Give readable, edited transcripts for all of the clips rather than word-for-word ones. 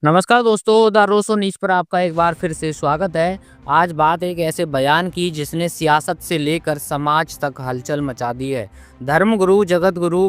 नमस्कार दोस्तों, the Roseau news पर आपका एक बार फिर से स्वागत है। आज बात एक ऐसे बयान की जिसने सियासत से लेकर समाज तक हलचल मचा दी है। धर्मगुरु जगत गुरु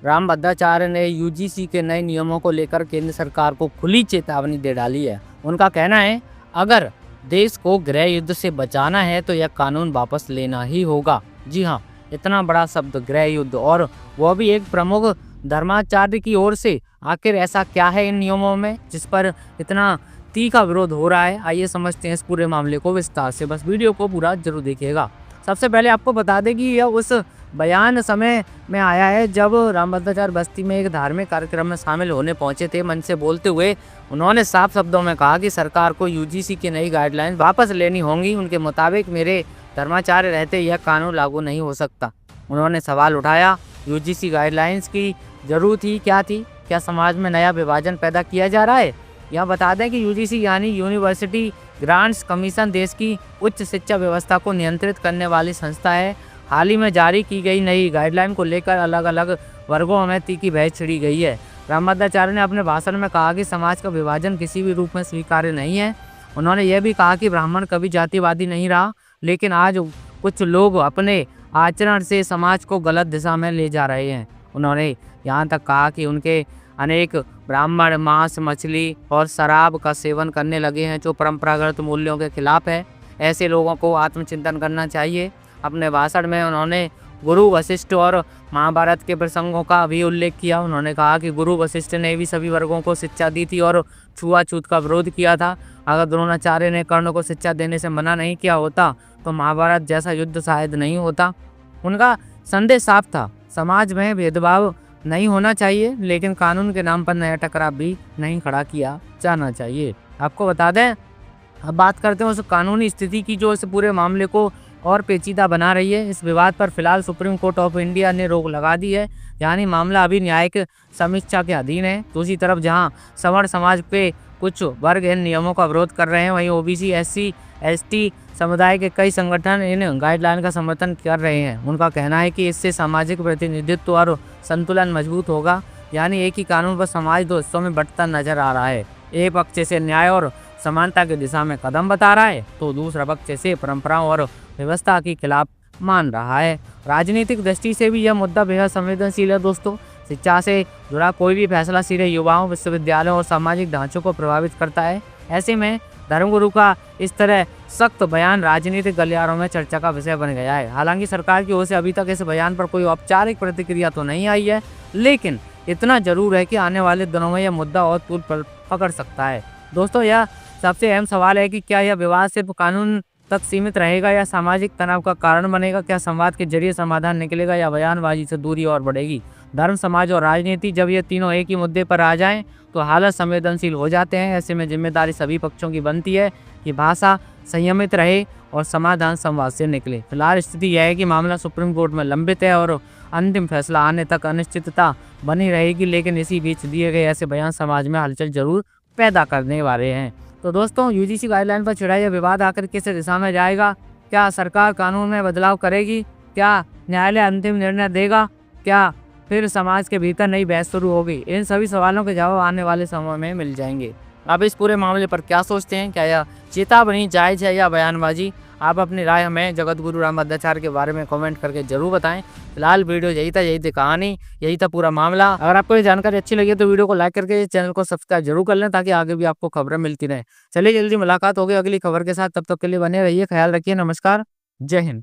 राम भद्राचार्य ने यूजीसी के नए नियमों को लेकर केंद्र सरकार को खुली चेतावनी दे डाली है। उनका कहना है, अगर देश को गृह युद्ध से बचाना है तो यह कानून वापस लेना ही होगा। जी हाँ, इतना बड़ा शब्द गृह युद्ध, और वह भी एक प्रमुख धर्माचार्य की ओर से। आखिर ऐसा क्या है इन नियमों में जिस पर इतना तीखा विरोध हो रहा है? आइए समझते हैं इस पूरे मामले को विस्तार से। बस वीडियो को पूरा जरूर देखिएगा। सबसे पहले आपको बता दें कि यह उस बयान समय में आया है जब रामभद्राचार्य बस्ती में एक धार्मिक कार्यक्रम में शामिल होने पहुंचे थे। मंच से बोलते हुए उन्होंने साफ शब्दों में कहा कि सरकार को यूजीसी की नई गाइडलाइन वापस लेनी होंगी। उनके मुताबिक मेरे धर्माचार्य रहते यह कानून लागू नहीं हो सकता। उन्होंने सवाल उठाया, यूजीसी गाइडलाइंस की जरूरत ही क्या थी? क्या समाज में नया विभाजन पैदा किया जा रहा है? यह बता दें कि यूजीसी यानी यूनिवर्सिटी ग्रांट्स कमीशन देश की उच्च शिक्षा व्यवस्था को नियंत्रित करने वाली संस्था है। हाल ही में जारी की गई नई गाइडलाइन को लेकर अलग अलग वर्गों में तीखी बहस छिड़ी गई है। रामभद्राचार्य ने अपने भाषण में कहा कि समाज का विभाजन किसी भी रूप में स्वीकार्य नहीं है। उन्होंने यह भी कहा कि ब्राह्मण कभी जातिवादी नहीं रहा, लेकिन आज कुछ लोग अपने आचरण से समाज को गलत दिशा में ले जा रहे हैं। उन्होंने यहाँ तक कहा कि उनके अनेक ब्राह्मण मांस, मछली और शराब का सेवन करने लगे हैं, जो परंपरागत मूल्यों के खिलाफ है। ऐसे लोगों को आत्मचिंतन करना चाहिए। अपने भाषण में उन्होंने गुरु वशिष्ठ और महाभारत के प्रसंगों का भी उल्लेख किया। उन्होंने कहा कि गुरु वशिष्ठ ने भी सभी वर्गों को शिक्षा दी थी और छुआछूत का विरोध किया था। अगर द्रोणाचार्य ने कर्ण को शिक्षा देने से मना नहीं किया होता तो महाभारत जैसा युद्ध शायद नहीं होता। उनका संदेश साफ था, समाज में भेदभाव नहीं होना चाहिए, लेकिन कानून के नाम पर नया टकराव भी नहीं खड़ा किया जाना चाहिए। आपको बता दें, अब बात करते हैं उस कानूनी स्थिति की जो इस पूरे मामले को और पेचीदा बना रही है। इस विवाद पर फिलहाल सुप्रीम कोर्ट ऑफ इंडिया ने रोक लगा दी है, यानी मामला अभी न्यायिक समीक्षा के अधीन है। दूसरी तरफ जहां सवर्ण समाज के कुछ वर्ग इन नियमों का विरोध कर रहे हैं, वहीं ओबीसी, एससी, एसटी समुदाय के कई संगठन इन गाइडलाइन का समर्थन कर रहे हैं। उनका कहना है कि इससे सामाजिक प्रतिनिधित्व और संतुलन मजबूत होगा, यानी एक ही कानून पर समाज दो हिस्सों में बंटता नजर आ रहा है। एक पक्ष से न्याय और समानता की दिशा में कदम बता रहा है, तो दूसरा पक्ष से परंपराओं और व्यवस्था के खिलाफ मान रहा है। राजनीतिक दृष्टि से भी यह मुद्दा बेहद संवेदनशील है दोस्तों। शिक्षा से जुड़ा कोई भी फैसला सीधे युवाओं, विश्वविद्यालयों और सामाजिक ढांचों को प्रभावित करता है। ऐसे में धर्मगुरु का इस तरह सख्त बयान राजनीतिक गलियारों में चर्चा का विषय बन गया है। हालांकि सरकार की ओर से अभी तक इस बयान पर कोई औपचारिक प्रतिक्रिया तो नहीं आई है, लेकिन इतना जरूर है कि आने वाले दिनों में यह मुद्दा और तूल पकड़ सकता है। दोस्तों, यह सबसे अहम सवाल है कि क्या यह विवाद सिर्फ कानून तक सीमित रहेगा या सामाजिक तनाव का कारण बनेगा? क्या संवाद के जरिए समाधान निकलेगा या बयानबाजी से दूरी और बढ़ेगी? धर्म, समाज और राजनीति, जब ये तीनों एक ही मुद्दे पर आ जाएं तो हालत संवेदनशील हो जाते हैं। ऐसे में जिम्मेदारी सभी पक्षों की बनती है कि भाषा संयमित रहे और समाधान संवाद से निकले। फिलहाल स्थिति यह है कि मामला सुप्रीम कोर्ट में लंबित है और अंतिम फैसला आने तक अनिश्चितता बनी रहेगी, लेकिन इसी बीच दिए गए ऐसे बयान समाज में हलचल जरूर पैदा करने वाले हैं। तो दोस्तों, यूजीसी गाइडलाइन पर छिड़ा यह विवाद आकर किस दिशा में जाएगा? क्या सरकार कानून में बदलाव करेगी? क्या न्यायालय अंतिम निर्णय देगा? क्या फिर समाज के भीतर नई बहस शुरू होगी? इन सभी सवालों के जवाब आने वाले समय में मिल जाएंगे। आप इस पूरे मामले पर क्या सोचते हैं? क्या यह चेतावनी जायज है या बयानबाजी? आप अपनी राय हमें जगत गुरु रामभद्राचार्य के बारे में कमेंट करके जरूर बताएं। फिलहाल वीडियो यही थी कहानी, यही था पूरा मामला। अगर आपको ये जानकारी अच्छी लगी तो वीडियो को लाइक करके चैनल को सब्सक्राइब जरूर कर लें, ताकि आगे भी आपको खबरें मिलती रहे। चलिए, जल्दी मुलाकात होगी अगली खबर के साथ। तब तक के लिए बने रहिए, ख्याल रखिए। नमस्कार, जय हिंद।